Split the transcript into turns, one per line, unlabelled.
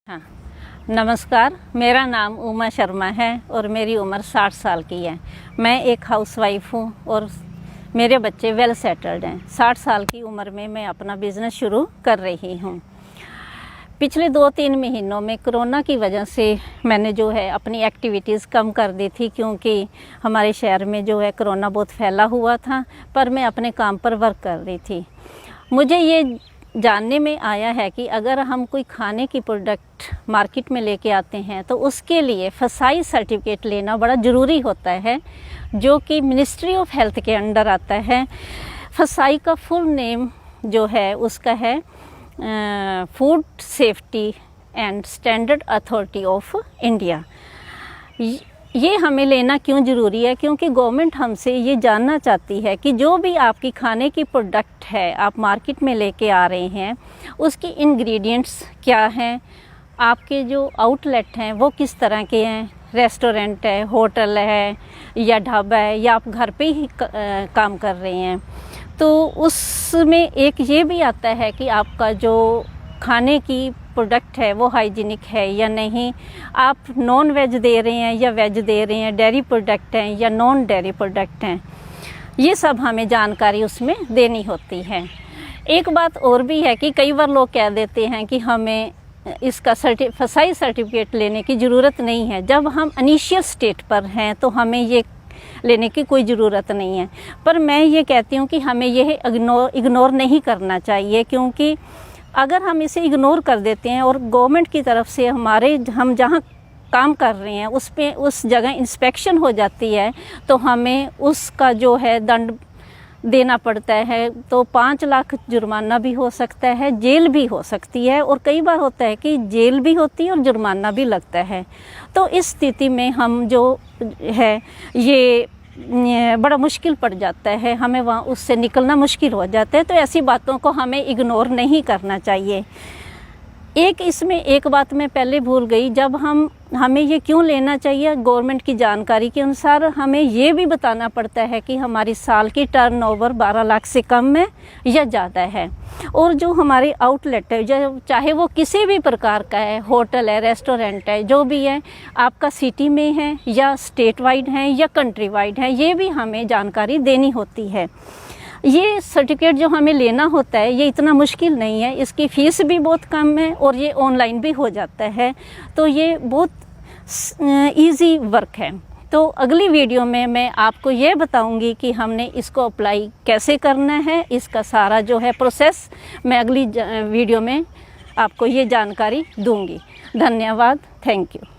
हाँ, नमस्कार। मेरा नाम उमा शर्मा है और मेरी उम्र 60 साल की है। मैं एक हाउसवाइफ हूँ और मेरे बच्चे वेल सेटल्ड हैं। 60 साल की उम्र में मैं अपना बिज़नेस शुरू कर रही हूँ। पिछले 2-3 महीनों में कोरोना की वजह से मैंने जो है अपनी एक्टिविटीज़ कम कर दी थी, क्योंकि हमारे शहर में जो है कोरोना बहुत फैला हुआ था, पर मैं अपने काम पर वर्क कर रही थी। मुझे ये जानने में आया है कि अगर हम कोई खाने की प्रोडक्ट मार्केट में लेके आते हैं तो उसके लिए फसाई सर्टिफिकेट लेना बड़ा ज़रूरी होता है, जो कि मिनिस्ट्री ऑफ हेल्थ के अंडर आता है। फसाई का फुल नेम जो है उसका है food safety and standard authority of India. ये हमें लेना क्यों ज़रूरी है? क्योंकि गवर्नमेंट हमसे ये जानना चाहती है कि जो भी आपकी खाने की प्रोडक्ट है आप मार्केट में लेके आ रहे हैं, उसकी इंग्रेडिएंट्स क्या हैं, आपके जो आउटलेट हैं वो किस तरह के हैं, रेस्टोरेंट है, होटल है या ढाबा है, या आप घर पे ही काम कर रहे हैं। तो उसमें एक ये भी आता है कि आपका जो खाने की प्रोडक्ट है वो हाइजीनिक है या नहीं, आप नॉन वेज दे रहे हैं या वेज दे रहे हैं, डेयरी प्रोडक्ट हैं या नॉन डेयरी प्रोडक्ट हैं, ये सब हमें जानकारी उसमें देनी होती है। एक बात और भी है कि कई बार लोग कह देते हैं कि हमें इसका फसाई सर्टिफिकेट लेने की ज़रूरत नहीं है। जब हम इनिशियल स्टेट पर हैं तो हमें ये लेने की कोई ज़रूरत नहीं है, पर मैं ये कहती हूँ कि हमें यह इग्नोर नहीं करना चाहिए, क्योंकि अगर हम इसे इग्नोर कर देते हैं और गवर्नमेंट की तरफ से हम जहाँ काम कर रहे हैं उस जगह इंस्पेक्शन हो जाती है तो हमें उसका जो है दंड देना पड़ता है। तो 5 लाख जुर्माना भी हो सकता है, जेल भी हो सकती है, और कई बार होता है कि जेल भी होती है और जुर्माना भी लगता है। तो इस स्थिति में हम जो है ये बड़ा मुश्किल पड़ जाता है, हमें वहाँ उससे निकलना मुश्किल हो जाता है। तो ऐसी बातों को हमें इग्नोर नहीं करना चाहिए। इसमें एक बात मैं पहले भूल गई, जब हमें ये क्यों लेना चाहिए, गवर्नमेंट की जानकारी के अनुसार हमें ये भी बताना पड़ता है कि हमारी साल की टर्नओवर 12 लाख से कम है या ज़्यादा है, और जो हमारे आउटलेट है चाहे वो किसी भी प्रकार का है, होटल है, रेस्टोरेंट है, जो भी है, आपका सिटी में है या स्टेट वाइड है या कंट्री वाइड है, ये भी हमें जानकारी देनी होती है। ये सर्टिफिकेट जो हमें लेना होता है ये इतना मुश्किल नहीं है, इसकी फ़ीस भी बहुत कम है और ये ऑनलाइन भी हो जाता है, तो ये बहुत इजी वर्क है। तो अगली वीडियो में मैं आपको ये बताऊंगी कि हमने इसको अप्लाई कैसे करना है, इसका सारा जो है प्रोसेस मैं अगली वीडियो में आपको ये जानकारी दूंगी। धन्यवाद, थैंक यू।